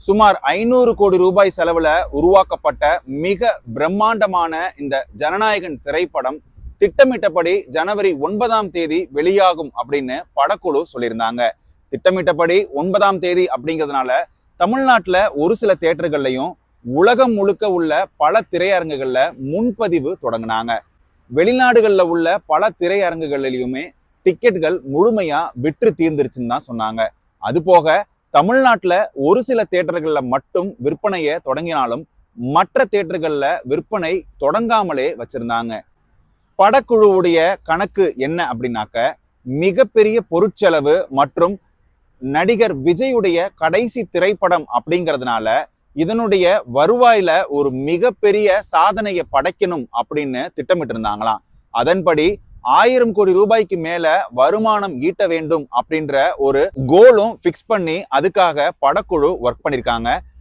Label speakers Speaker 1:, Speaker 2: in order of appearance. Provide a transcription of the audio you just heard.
Speaker 1: சுமார் 500 கோடி ரூபாய் செலவுல உருவாக்கப்பட்ட மிக பிரம்மாண்டமான இந்த ஜனநாயகன் திரைப்படம் திட்டமிட்டபடி ஜனவரி 9ஆம் தேதி வெளியாகும் அப்படின்னு படக்குழு சொல்லியிருந்தாங்க. திட்டமிட்டபடி 9ஆம் தேதி அப்படிங்கிறதுனால தமிழ்நாட்டுல ஒரு சில தியேட்டர்கள்லையும் உலகம் முழுக்க உள்ள பல திரையரங்குகள்ல முன்பதிவு தொடங்கினாங்க. வெளிநாடுகள்ல உள்ள பல திரையரங்குகளிலுமே டிக்கெட்டுகள் முழுமையா விற்று தீர்ந்துருச்சுன்னு தான் சொன்னாங்க. அது போக தமிழ்நாட்டுல ஒரு சில தியேட்டர்கள்ல மட்டும் விற்பனையை தொடங்கினாலும் மற்ற தியேட்டர்கள்ல விற்பனை தொடங்காமலே வச்சிருந்தாங்க. படக்குழுவுடைய கணக்கு என்ன அப்படின்னாக்க, மிகப்பெரிய பொருட்செலவு மற்றும் நடிகர் விஜயுடைய கடைசி திரைப்படம் அப்படிங்கிறதுனால இதனுடைய வருவாயில ஒரு மிகப்பெரிய சாதனையை படைக்கணும் அப்படின்னு திட்டமிட்டு இருந்தாங்களாம். அதன்படி 1000 கோடி ரூபாய்க்கு மேல வருமானம் ஈட்ட வேண்டும் அப்படின்ற ஒரு கோலும் பிக்ஸ் பண்ணி அதுக்காக படக்குழு ஒர்க் பண்ணிருக்காங்க.